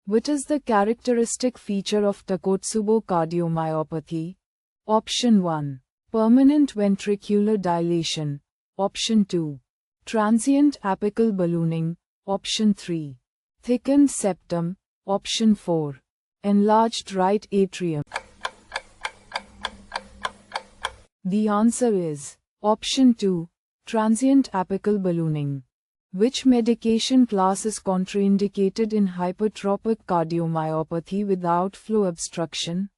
What is the characteristic feature of Takotsubo cardiomyopathy? Option 1. Permanent ventricular dilation. Option 2. Transient apical ballooning. Option 3. Thickened septum. Option 4. Enlarged right atrium. The answer is option 2. Transient apical ballooning. Which medication class is contraindicated in hypertrophic cardiomyopathy without flow obstruction?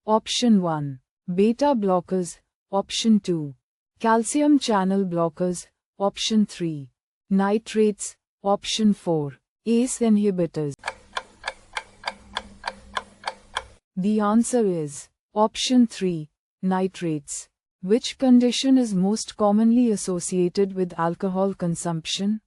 Option 1. Beta blockers. Option 2. Calcium channel blockers. Option 3. Nitrates. Option 4. ACE inhibitors. The answer is option 3. Nitrates. Which condition is most commonly associated with alcohol consumption?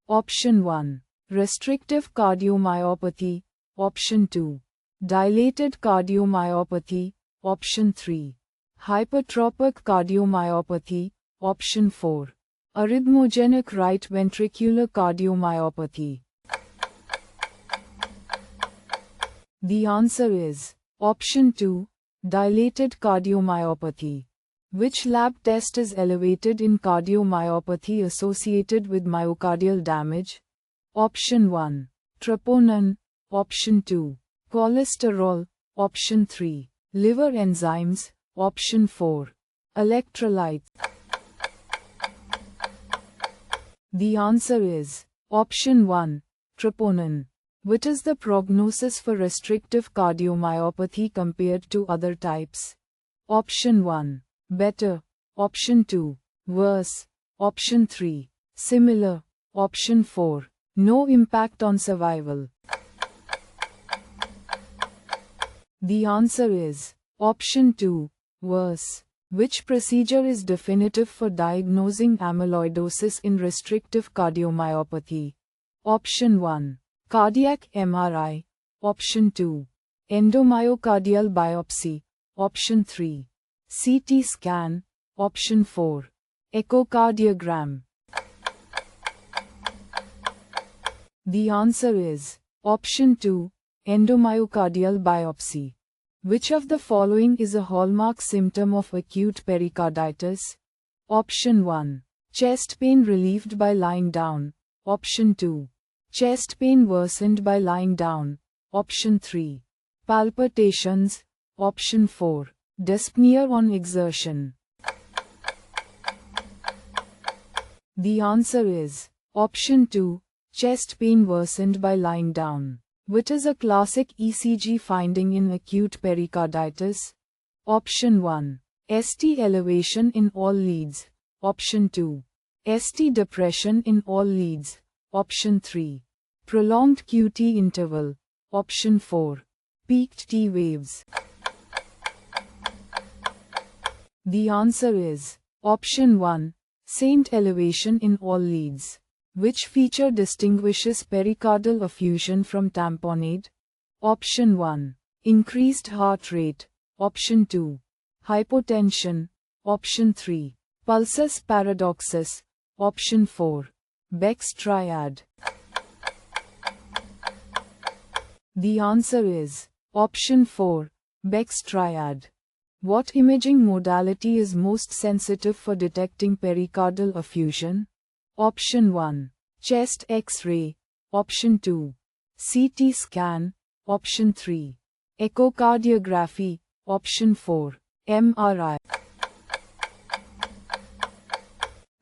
Option 1. Restrictive cardiomyopathy. Option 2. Dilated cardiomyopathy. Option 3. Hypertrophic cardiomyopathy. Option 4. Arrhythmogenic right ventricular cardiomyopathy. The answer is option 2. Dilated cardiomyopathy. Which lab test is elevated in cardiomyopathy associated with myocardial damage? Option 1. Troponin. Option 2. Cholesterol. Option 3. Liver enzymes. Option 4. Electrolytes. The answer is option 1. Troponin. What is the prognosis for restrictive cardiomyopathy compared to other types? Option 1. Better. Option 2. Worse. Option 3. Similar. Option 4. No impact on survival. The answer is option 2. Worse. Which procedure is definitive for diagnosing amyloidosis in restrictive cardiomyopathy? Option 1. Cardiac MRI. Option 2. Endomyocardial biopsy. Option 3. CT scan. Option 4. Echocardiogram. The answer is option 2. Endomyocardial biopsy. Which of the following is a hallmark symptom of acute pericarditis? Option 1. Chest pain relieved by lying down. Option 2. Chest pain worsened by lying down. Option 3. Palpitations. Option 4. Dyspnea on exertion. The answer is option 2. Chest pain worsened by lying down. What is a classic ECG finding in acute pericarditis? Option 1. ST elevation in all leads. Option 2. ST depression in all leads. Option 3. Prolonged QT interval. Option 4. Peaked T waves. The answer is option 1. ST elevation in all leads. Which feature distinguishes pericardial effusion from tamponade? Option 1. Increased heart rate. Option 2. Hypotension. Option 3. Pulsus paradoxus. Option 4. Beck's triad. The answer is option 4. Beck's triad. What imaging modality is most sensitive for detecting pericardial effusion? Option 1. Chest X-ray. Option 2. CT scan. Option 3. Echocardiography. Option 4. MRI.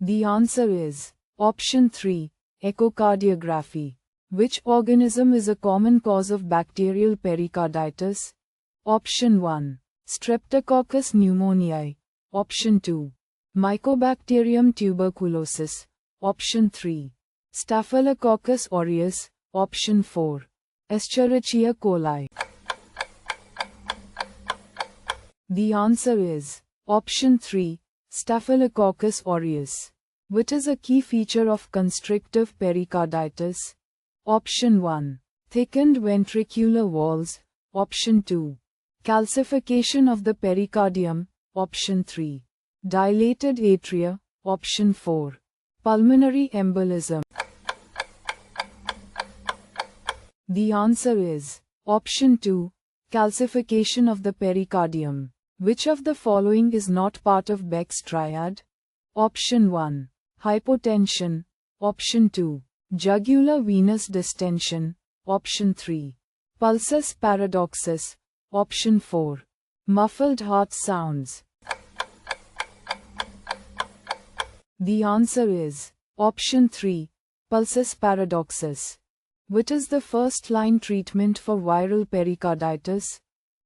The answer is option 3. Echocardiography. Which organism is a common cause of bacterial pericarditis? Option 1. Streptococcus pneumoniae. Option 2. Mycobacterium tuberculosis. Option 3. Staphylococcus aureus. Option 4. Escherichia coli. The answer is option 3. Staphylococcus aureus. What is a key feature of constrictive pericarditis? Option 1. Thickened ventricular walls. Option 2. Calcification of the pericardium. Option 3. Dilated atria. Option 4. Pulmonary embolism. The answer is Option 2. Calcification of the pericardium. Which of the following is not part of Beck's triad? Option 1. Hypotension. Option 2. Jugular venous distension. Option 3. Pulsus paradoxus. Option 4. Muffled heart sounds. The answer is option 3. Pulsus paradoxus. What is the first-line treatment for viral pericarditis?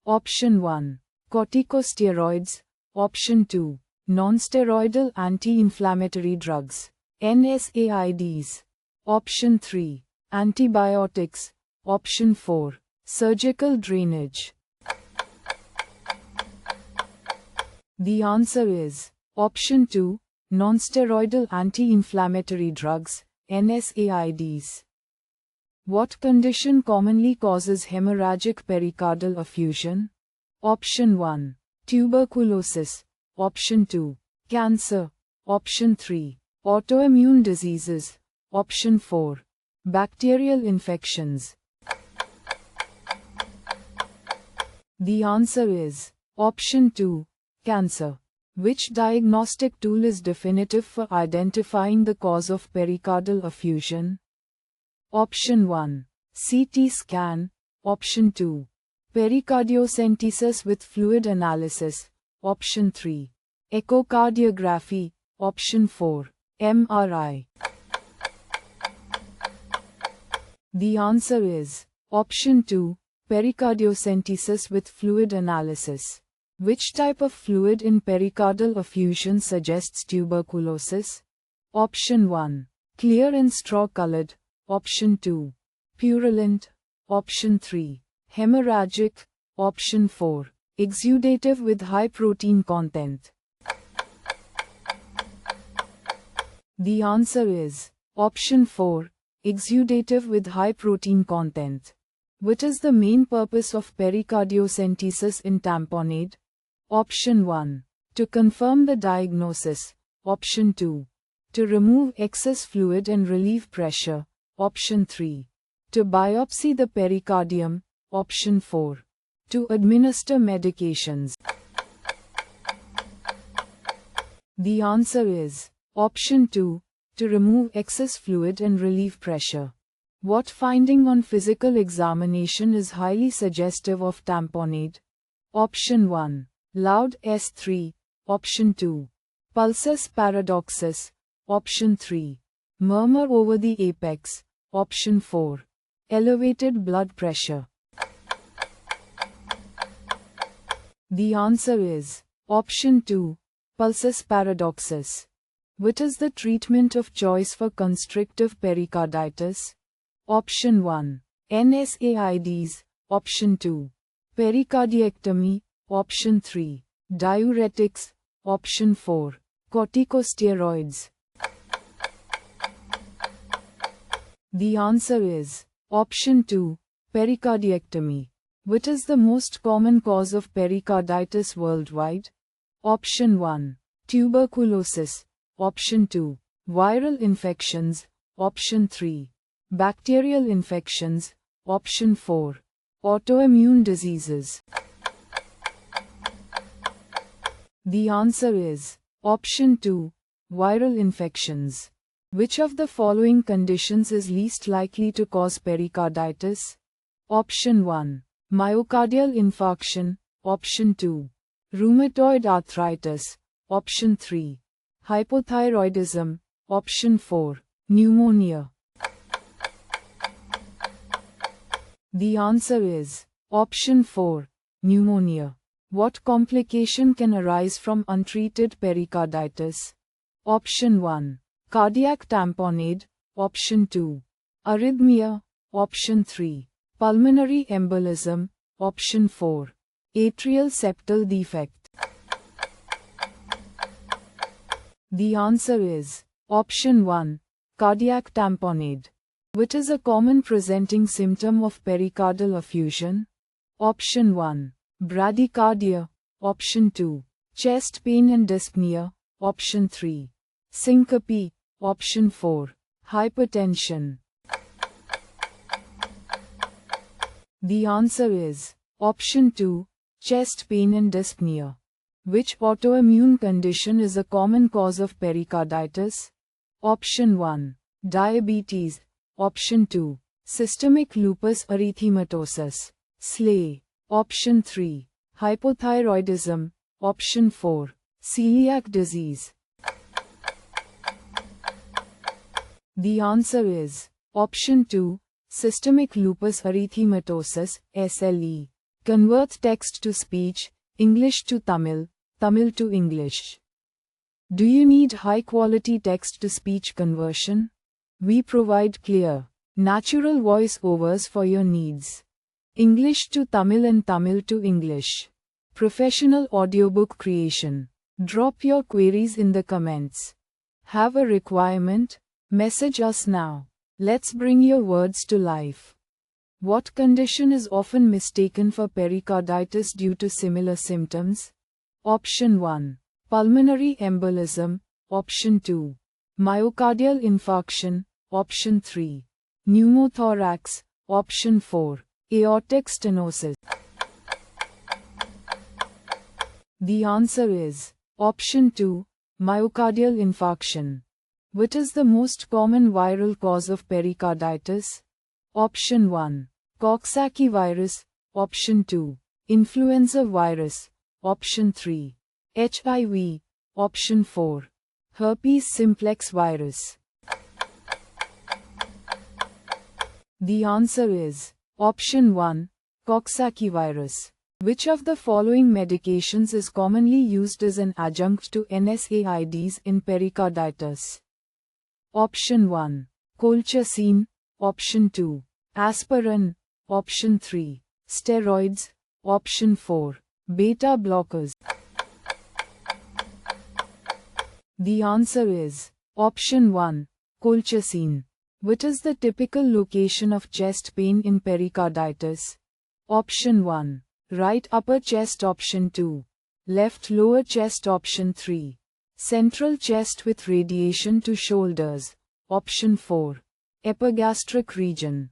Option 1. Corticosteroids. Option 2. Non-steroidal anti-inflammatory drugs. NSAIDs. Option 3. Antibiotics. Option 4. Surgical drainage. The answer is option 2. Non-steroidal anti-inflammatory drugs, NSAIDs. What condition commonly causes hemorrhagic pericardial effusion? Option 1. Tuberculosis. Option 2. Cancer. Option 3. Autoimmune diseases. Option 4. Bacterial infections. The answer is option 2. Cancer. Which diagnostic tool is definitive for identifying the cause of pericardial effusion? Option 1. CT scan. Option 2. Pericardiocentesis with fluid analysis. Option 3. Echocardiography. Option 4. MRI. The answer is option 2. Pericardiocentesis with fluid analysis. Which type of fluid in pericardial effusion suggests tuberculosis? Option 1. Clear and straw-colored. Option 2. Purulent. Option 3. Hemorrhagic. Option 4. Exudative with high protein content. The answer is option 4. Exudative with high protein content. What is the main purpose of pericardiocentesis in tamponade? Option 1. To confirm the diagnosis. Option 2. To remove excess fluid and relieve pressure. Option 3. To biopsy the pericardium. Option 4. To administer medications. The answer is option 2. To remove excess fluid and relieve pressure. What finding on physical examination is highly suggestive of tamponade? Option 1. Loud S3. Option 2. Pulsus paradoxus. Option 3. Murmur over the apex. Option 4. Elevated blood pressure. The answer is option 2. Pulsus paradoxus. What is the treatment of choice for constrictive pericarditis? Option 1. NSAIDs. Option 2. Pericardiectomy. Option 3. Diuretics. Option 4. Corticosteroids. The answer is option 2. Pericardiectomy. What is the most common cause of pericarditis worldwide? Option 1. Tuberculosis. Option 2. Viral infections. Option 3. Bacterial infections. Option 4. Autoimmune diseases. The answer is option 2. Viral infections. Which of the following conditions is least likely to cause pericarditis? Option 1. Myocardial infarction. Option 2. Rheumatoid arthritis. Option 3. Hypothyroidism. Option 4. Pneumonia. The answer is option 4. Pneumonia. What complication can arise from untreated pericarditis? Option 1. Cardiac tamponade. Option 2. Arrhythmia. Option 3. Pulmonary embolism. Option 4. Atrial septal defect. The answer is option 1. Cardiac tamponade. Which is a common presenting symptom of pericardial effusion? Option 1. Bradycardia. Option 2. Chest pain and dyspnea. Option 3. Syncope. Option 4. Hypertension. The answer is option 2, chest pain and dyspnea. Which autoimmune condition is a common cause of pericarditis? Option 1, diabetes. Option 2, systemic lupus erythematosus, SLE. Option 3, hypothyroidism. Option 4, celiac disease. The answer is option 2, systemic lupus erythematosus, SLE. Convert text to speech, English to Tamil, Tamil to English. Do you need high-quality text-to-speech conversion? We provide clear, natural voice-overs for your needs. English to Tamil and Tamil to English. Professional audiobook creation. Drop your queries in the comments. Have a requirement? Message us now. Let's bring your words to life. What condition is often mistaken for pericarditis due to similar symptoms? Option 1, pulmonary embolism. Option 2, myocardial infarction. Option 3, pneumothorax. Option 4, aortic stenosis. The answer is option 2, myocardial infarction. Which is the most common viral cause of pericarditis? Option 1, Coxsackie virus. Option 2, influenza virus. Option 3, HIV. Option 4, herpes simplex virus. The answer is option 1, Coxsackie virus. Which of the following medications is commonly used as an adjunct to NSAIDs in pericarditis? Option 1, colchicine. Option 2, aspirin. Option 3, steroids. Option 4, beta blockers. The answer is option 1, colchicine. Which is the typical location of chest pain in pericarditis? Option 1, right upper chest. Option 2, left lower chest. Option 3, central chest with radiation to shoulders. Option 4, epigastric region.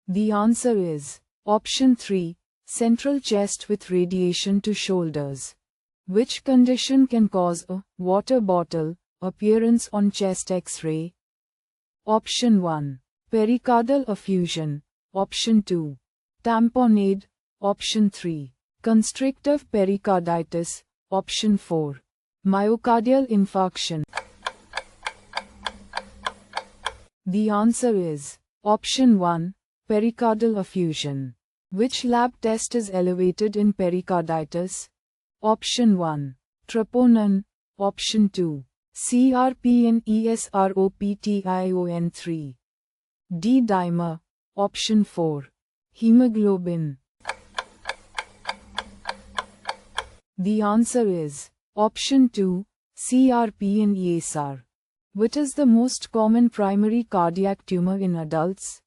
The answer is option 3, central chest with radiation to shoulders. Which condition can cause a water bottle appearance on chest X-ray? Option 1, pericardial effusion. Option 2, tamponade. Option 3, constrictive pericarditis. Option 4, myocardial infarction. The answer is option 1, pericardial effusion. Which lab test is elevated in pericarditis? Option 1, troponin. Option 2, CRP-ESROPTION3. D-dimer. Option 4, hemoglobin. The answer is option 2, CRP-ESR. Which is the most common primary cardiac tumor in adults?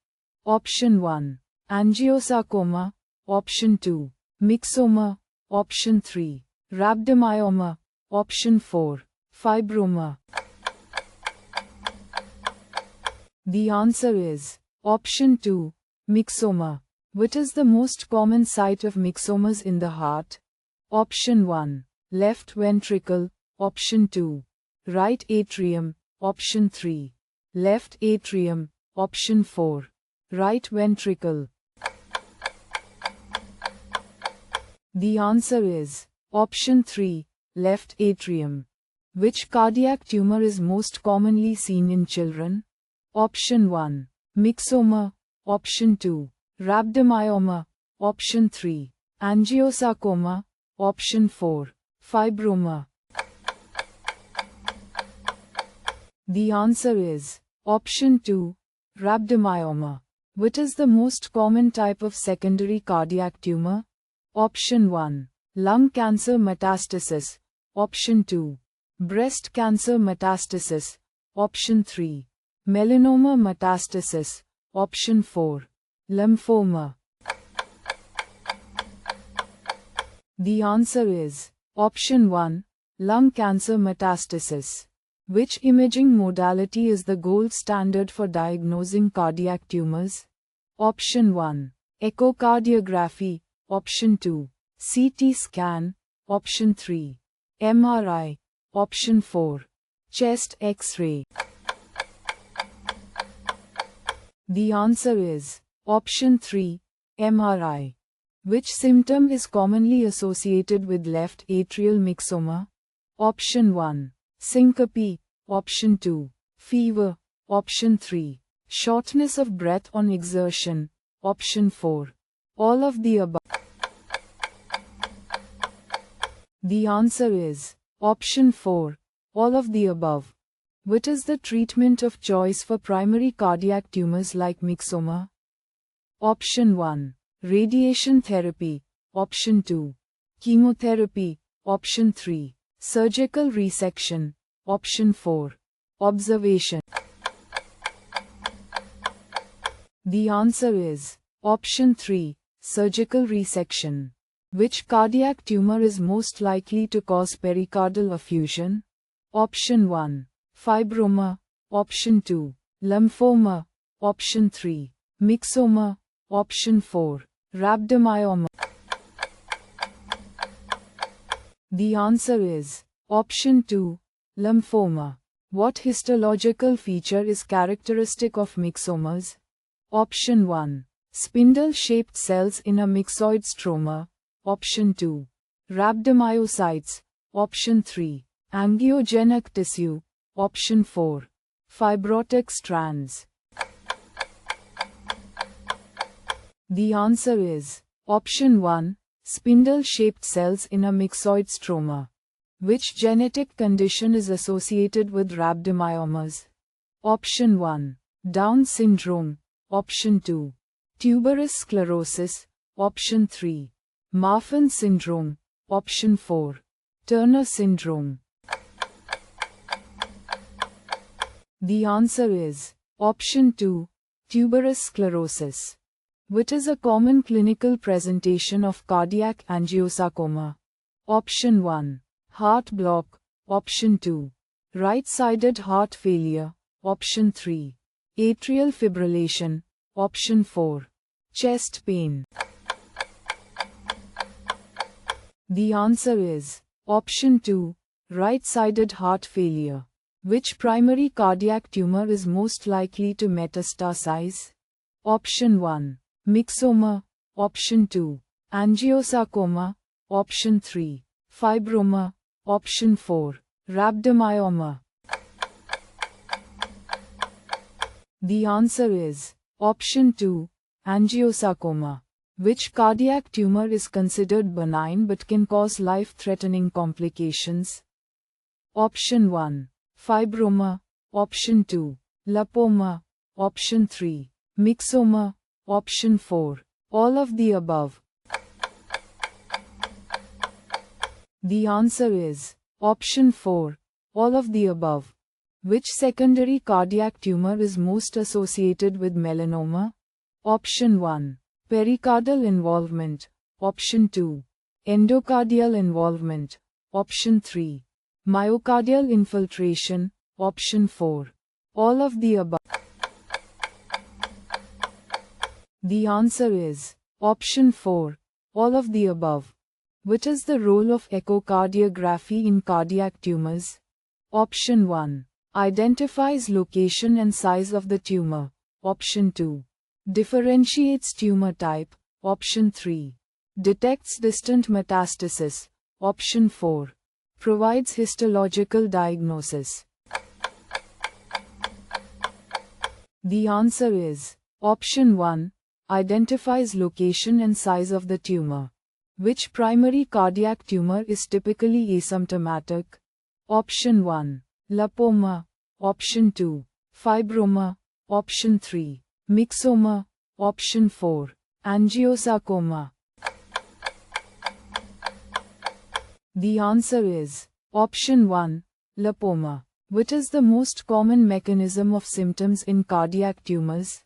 Option 1, angiosarcoma. Option 2, myxoma. Option 3, rhabdomyoma. Option 4, fibroma. The answer is option 2, myxoma. Which is the most common site of myxomas in the heart? Option 1, left ventricle. Option 2, right atrium. Option 3, left atrium. Option 4, right ventricle. The answer is option 3, left atrium. Which cardiac tumor is most commonly seen in children? Option 1, myxoma. Option 2, rhabdomyoma. Option 3, angiosarcoma. Option 4, fibroma. The answer is option 2, rhabdomyoma. Which is the most common type of secondary cardiac tumor? Option 1, lung cancer metastasis. Option 2, breast cancer metastasis. Option 3, melanoma metastasis. Option 4, lymphoma. The answer is option 1, lung cancer metastasis. Which imaging modality is the gold standard for diagnosing cardiac tumors? Option 1. Echocardiography. Option 2. CT scan. Option 3. MRI. Option 4. Chest X-ray. The answer is option 3. MRI. Which symptom is commonly associated with left atrial myxoma? Option 1. Syncope. Option 2. Fever. Option 3. Shortness of breath on exertion. Option 4. All of the above. The answer is option 4. All of the above. What is the treatment of choice for primary cardiac tumors like myxoma? Option 1. Radiation therapy. Option 2. Chemotherapy. Option 3. Surgical resection. Option 4. Observation. The answer is option 3. Surgical resection. Which cardiac tumor is most likely to cause pericardial effusion? Option 1. Fibroma. Option 2. Lymphoma. Option 3. Myxoma. Option 4. Rhabdomyoma. The answer is option 2. Lymphoma. What histological feature is characteristic of myxomas? Option 1. Spindle-shaped cells in a myxoid stroma. Option 2. Rhabdomyocytes. Option 3. Angiogenic tissue. Option 4. Fibrotic strands. The answer is option 1. Spindle-shaped cells in a myxoid stroma. Which genetic condition is associated with rhabdomyomas? Option 1. Down syndrome. Option 2. Tuberous sclerosis. Option 3. Marfan syndrome. Option 4. Turner syndrome. The answer is option 2. Tuberous sclerosis. What is a common clinical presentation of cardiac angiosarcoma? Option 1. Heart block. Option 2. Right-sided heart failure. Option 3. Atrial fibrillation. Option 4. Chest pain. The answer is option 2. Right-sided heart failure. Which primary cardiac tumor is most likely to metastasize? Option 1. Myxoma. Option 2. Angiosarcoma. Option 3. Fibroma. Option 4. Rhabdomyoma. The answer is option 2. Angiosarcoma. Which cardiac tumor is considered benign but can cause life-threatening complications? Option 1. Fibroma. Option 2. Lipoma. Option 3. Myxoma. Option 4. All of the above. The answer is option 4. All of the above. Which secondary cardiac tumor is most associated with melanoma? Option 1. Pericardial involvement. Option 2. Endocardial involvement. Option 3. Myocardial infiltration. Option 4. All of the above. The answer is option 4. All of the above. What is the role of echocardiography in cardiac tumors? Option 1. Identifies location and size of the tumor. Option 2. Differentiates tumor type. Option 3. Detects distant metastasis. Option 4. Provides histological diagnosis. The answer is option 1. Identifies location and size of the tumor. Which primary cardiac tumor is typically asymptomatic? Option 1. Lipoma. Option 2. Fibroma. Option 3. Myxoma. Option 4. Angiosarcoma. The answer is option 1. Lipoma. What is the most common mechanism of symptoms in cardiac tumors?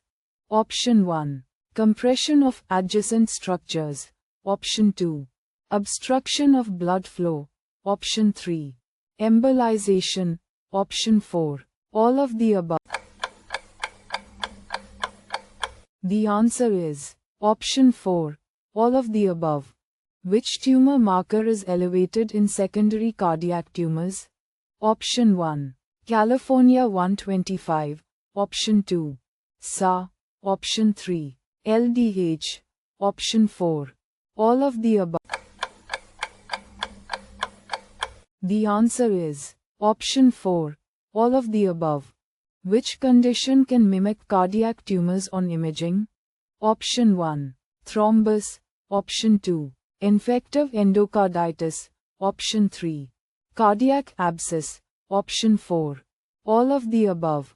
Option 1. Compression of adjacent structures. Option 2. Obstruction of blood flow. Option 3. Embolization. Option 4. All of the above. The answer is option 4. All of the above. Which tumor marker is elevated in secondary cardiac tumors? Option 1. California 125. Option 2. SA. Option 3. LDH. Option 4. All of the above. The answer is option 4. All of the above. Which condition can mimic cardiac tumors on imaging? Option 1. Thrombus. Option 2. Infective endocarditis. Option 3. Cardiac abscess. Option 4. All of the above.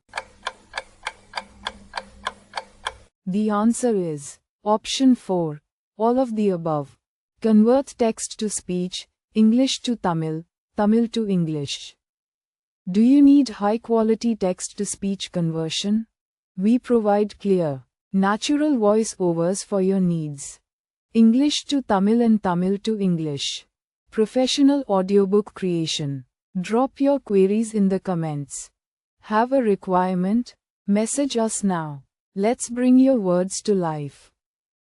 The answer is option 4. All of the above. Convert text to speech, English to Tamil, Tamil to English. Do you need high-quality text-to-speech conversion? We provide clear, natural voice-overs for your needs. English to Tamil and Tamil to English. Professional audiobook creation. Drop your queries in the comments. Have a requirement? Message us now. Let's bring your words to life.